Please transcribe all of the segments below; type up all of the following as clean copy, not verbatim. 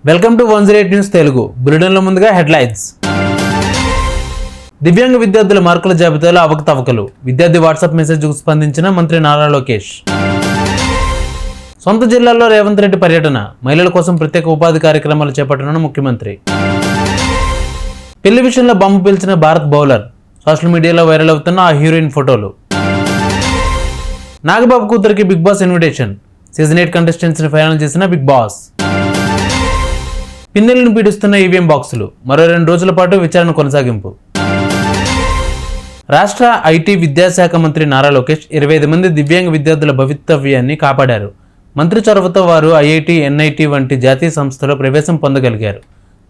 Welcome to 108 news Telugu. బులెటిన్లో ముందుగా headlines. దివ్యాంగ విద్యార్థుల మార్కుల జాబితాలో అవకతవకలు. విద్యార్థి వాట్సాప్ మెసేజ్కు స్పందించిన మంత్రి నారా లోకేష్. సొంత జిల్లాలో రేవంత్ రెడ్డి పర్యటన. మహిళల కోసం ప్రత్యేక ఉపాధి కార్యక్రమాలు చేపట్టనున్న ముఖ్యమంత్రి. పెళ్లి విషయంలో బాంబు పీల్చిన భారత్ బౌలర్. సోషల్ మీడియాలో వైరల్ అవుతున్న ఆ హీరోయిన్ ఫోటోలు. నాగబాబు కూతురికి బిగ్ బాస్ ఇన్విటేషన్. సీజన్ 8 కంటెస్టెంట్స్ని ఫైనల్ చేసిన బిగ్ బాస్. పిన్నెలను పీడిస్తున్న ఈవీఎం బాక్సులు. మరో 2 రోజుల పాటు విచారణ కొనసాగింపు. రాష్ట్ర ఐటీ విద్యాశాఖ మంత్రి నారా లోకేష్ 25 మంది దివ్యాంగ విద్యార్థుల భవితవ్యాన్ని కాపాడారు. మంత్రి చొరవతో వారు ఐఐటి, ఎన్ఐటి వంటి జాతీయ సంస్థలో ప్రవేశం పొందగలిగారు.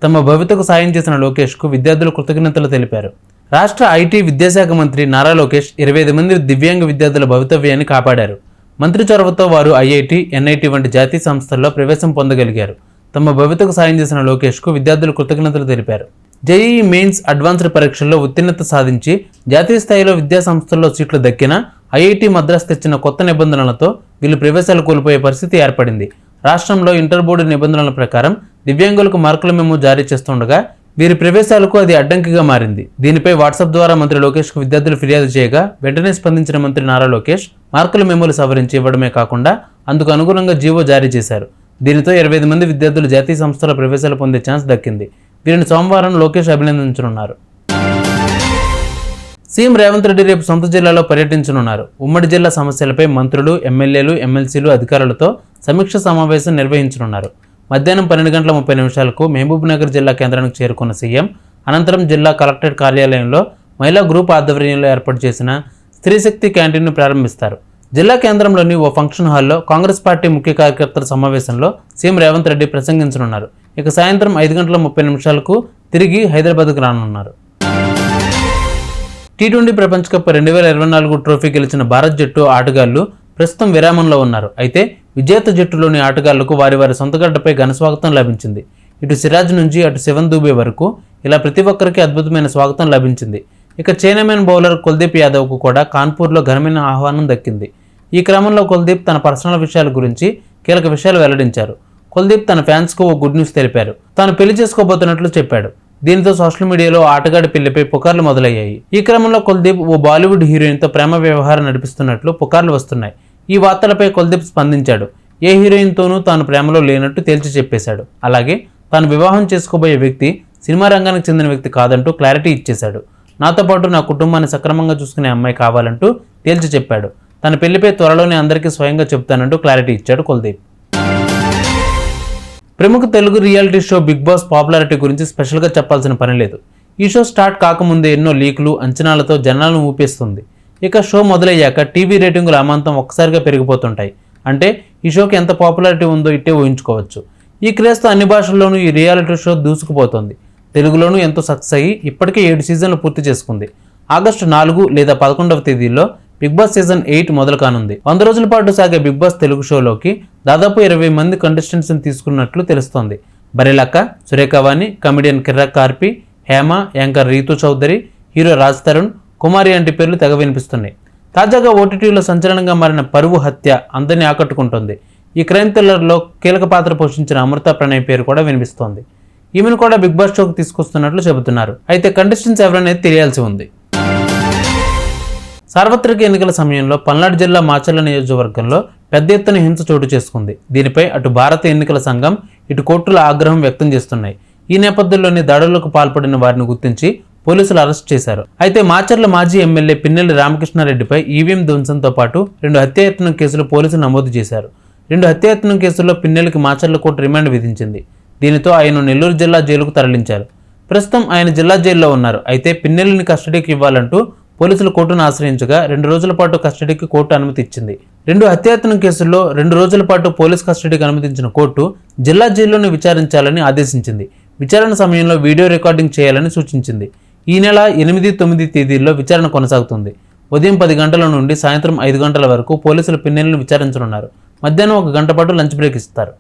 తమ భవితకు సాయం చేసిన లోకేష్కు విద్యార్థులు కృతజ్ఞతలు తెలిపారు. రాష్ట్ర ఐటీ విద్యాశాఖ మంత్రి నారా లోకేష్ 25 మంది దివ్యాంగ విద్యార్థుల భవితవ్యాన్ని కాపాడారు. మంత్రి చొరవతో వారు ఐఐటి, ఎన్ఐటి వంటి జాతీయ సంస్థల్లో ప్రవేశం పొందగలిగారు. తమ భవితకు సాయం చేసిన లోకేష్కు విద్యార్థులు కృతజ్ఞతలు తెలిపారు. జేఈఈ మెయిన్స్ అడ్వాన్స్డ్ పరీక్షల్లో ఉత్తీర్ణత సాధించి జాతీయ స్థాయిలో విద్యా సంస్థల్లో సీట్లు దక్కిన ఐఐటి మద్రాస్ తెచ్చిన కొత్త నిబంధనలతో వీళ్ళు ప్రవేశాలు కోల్పోయే పరిస్థితి ఏర్పడింది. రాష్ట్రంలో ఇంటర్ బోర్డు నిబంధనల ప్రకారం దివ్యాంగులకు మార్కుల మెమో జారీ చేస్తుండగా వీరి ప్రవేశాలకు అది అడ్డంకిగా మారింది. దీనిపై వాట్సాప్ ద్వారా మంత్రి లోకేష్కు విద్యార్థులు ఫిర్యాదు చేయగా వెంటనే స్పందించిన మంత్రి నారా లోకేష్ మార్కుల మెమోలు సవరించి ఇవ్వడమే కాకుండా అందుకు అనుగుణంగా జీవో జారీ చేశారు. దీనితో 25 మంది విద్యార్థులు జాతీయ సంస్థల ప్రవేశాలు పొందే ఛాన్స్ దక్కింది. వీరిని సోమవారం లోకేష్ అభినందించనున్నారు. సీఎం రేవంత్ రెడ్డి రేపు సొంత జిల్లాలో పర్యటించనున్నారు. ఉమ్మడి జిల్లా సమస్యలపై మంత్రులు, ఎమ్మెల్యేలు, ఎమ్మెల్సీలు, అధికారులతో సమీక్ష సమావేశం నిర్వహించనున్నారు. మధ్యాహ్నం 12:30 మహబూబ్నగర్ జిల్లా కేంద్రానికి చేరుకున్న సీఎం అనంతరం జిల్లా కలెక్టరేట్ కార్యాలయంలో మహిళా గ్రూప్ ఆధ్వర్యంలో ఏర్పాటు చేసిన స్త్రీశక్తి క్యాంటీన్ను ప్రారంభిస్తారు. జిల్లా కేంద్రంలోని ఓ ఫంక్షన్ హాల్లో కాంగ్రెస్ పార్టీ ముఖ్య కార్యకర్తల సమావేశంలో సీఎం రేవంత్ రెడ్డి ప్రసంగించనున్నారు. ఇక సాయంత్రం 5:30 తిరిగి హైదరాబాద్కు రానున్నారు. టీ20 ప్రపంచ కప్ 2024 ట్రోఫీ గెలిచిన భారత్ జట్టు ఆటగాళ్లు ప్రస్తుతం విరామంలో ఉన్నారు. అయితే విజేత జట్టులోని ఆటగాళ్లకు వారి వారి సొంత గడ్డపై ఘనస్వాగతం లభించింది. ఇటు సిరాజ్ నుంచి అటు శివన్ దూబే వరకు ఇలా ప్రతి ఒక్కరికి అద్భుతమైన స్వాగతం లభించింది. ఇక చైనామెన్ బౌలర్ కుల్దీప్ యాదవ్కు కూడా కాన్పూర్లో ఘనమైన ఆహ్వానం దక్కింది. ఈ క్రమంలో కుల్దీప్ తన పర్సనల్ విషయాల గురించి కీలక విషయాలు వెల్లడించారు. కుల్దీప్ తన ఫ్యాన్స్కు ఓ గుడ్ న్యూస్ తెలిపారు. తాను పెళ్లి చేసుకోబోతున్నట్లు చెప్పాడు. దీనితో సోషల్ మీడియాలో ఆటగాడి పెళ్లిపై పుకార్లు మొదలయ్యాయి. ఈ క్రమంలో కుల్దీప్ ఓ బాలీవుడ్ హీరోయిన్తో ప్రేమ వ్యవహారం నడిపిస్తున్నట్లు పుకార్లు వస్తున్నాయి. ఈ వార్తలపై కుల్దీప్ స్పందించాడు. ఏ హీరోయిన్తోనూ తాను ప్రేమలో లేనట్టు తేల్చి చెప్పేశాడు. అలాగే తాను వివాహం చేసుకోబోయే వ్యక్తి సినిమా రంగానికి చెందిన వ్యక్తి కాదంటూ క్లారిటీ ఇచ్చేశాడు. నాతో పాటు నా కుటుంబాన్ని సక్రమంగా చూసుకునే అమ్మాయి కావాలంటూ తేల్చి చెప్పాడు. తన పెళ్లిపై త్వరలోనే అందరికీ స్వయంగా చెబుతానంటూ క్లారిటీ ఇచ్చాడు కుల్దీప్. ప్రముఖ Telugu reality show Bigg Boss popularity గురించి స్పెషల్గా చెప్పాల్సిన పని లేదు. ఈ షో స్టార్ట్ కాకముందే ఎన్నో లీకులు, అంచనాలతో జనాలను ఊపేస్తుంది. ఇక షో మొదలయ్యాక టీవీ రేటింగుల అమాంతం ఒక్కసారిగా పెరిగిపోతుంటాయి. అంటే ఈ షోకి ఎంత పాపులారిటీ ఉందో ఇట్టే ఊహించుకోవచ్చు. ఈ క్రేజ్తో అన్ని భాషల్లోనూ ఈ రియాలిటీ షో దూసుకుపోతుంది. తెలుగులోనూ ఎంతో సక్సెస్ అయ్యి ఇప్పటికే 7 సీజన్లు పూర్తి చేసుకుంది. ఆగస్టు 4 లేదా 11వ తేదీల్లో బిగ్ బాస్ సీజన్ 8 మొదలు కానుంది. 100 రోజుల పాటు సాగే బిగ్ బాస్ తెలుగు షోలోకి దాదాపు 20 మంది కంటెస్టెంట్స్ని తీసుకున్నట్లు తెలుస్తోంది. బరిలక్క, Surekha Vani, comedian Kirrak Karpi, Hema, anchor Ritu Chowdary, hero Raj Tarun, Kumari వంటి పేర్లు తెగ వినిపిస్తున్నాయి. తాజాగా ఓటీటీలో సంచలనంగా మారిన పరువు హత్య అందరినీ ఆకట్టుకుంటుంది. ఈ క్రైమ్ థ్రిల్లర్లో కీలక పాత్ర పోషించిన అమృత ప్రణయ్ పేరు కూడా వినిపిస్తోంది. ఈమెను కూడా బిగ్ బాస్ షోకి తీసుకొస్తున్నట్లు చెబుతున్నారు. అయితే కంటెస్టెంట్స్ ఎవరనేది తెలియాల్సి ఉంది. సార్వత్రిక ఎన్నికల సమయంలో పల్నాడు జిల్లా మాచర్ల నియోజకవర్గంలో పెద్ద ఎత్తున హింస చోటు చేసుకుంది. దీనిపై అటు భారత ఎన్నికల సంఘం, ఇటు కోర్టుల ఆగ్రహం వ్యక్తం చేస్తున్నాయి. ఈ నేపథ్యంలోని దాడులకు పాల్పడిన వారిని గుర్తించి పోలీసులు అరెస్ట్ చేశారు. అయితే మాచర్ల మాజీ ఎమ్మెల్యే పిన్నెల్లి రామకృష్ణారెడ్డిపై ఈవీఎం ధ్వంసంతో పాటు 2 హత్యాయత్నం కేసులు పోలీసులు నమోదు చేశారు. 2 హత్యాయత్నం కేసుల్లో పిన్నెల్లికి మాచర్ల కోర్టు రిమాండ్ విధించింది. దీనితో ఆయన నెల్లూరు జిల్లా జైలుకు తరలించారు. ప్రస్తుతం ఆయన జిల్లా జైల్లో ఉన్నారు. అయితే పిన్నెల్లిని కస్టడీకి ఇవ్వాలంటూ పోలీసులు కోర్టును ఆశ్రయించగా 2 రోజుల పాటు కస్టడీకి కోర్టు అనుమతి ఇచ్చింది. 2 హత్యాయత్నం కేసుల్లో 2 రోజుల పాటు పోలీస్ కస్టడీకి అనుమతించిన కోర్టు జిల్లా జైల్లోనే విచారించాలని ఆదేశించింది. విచారణ సమయంలో వీడియో రికార్డింగ్ చేయాలని సూచించింది. ఈ నెల 8, 9 తేదీల్లో విచారణ కొనసాగుతుంది. ఉదయం 10 గంటల నుండి సాయంత్రం 5 గంటల వరకు పోలీసులు పిన్నెల్లిని విచారించనున్నారు. మధ్యాహ్నం 1 గంట పాటు లంచ్ బ్రేక్ ఇస్తారు.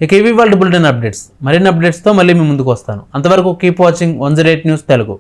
ఇక ఇవి వాళ్ళ బులెటిన్ అప్డేట్స్. మరిన్ని అప్డేట్స్తో మళ్ళీ మీ ముందుకు వస్తాను. అంతవరకు కీప్ వాచింగ్ 108 న్యూస్ తెలుగు.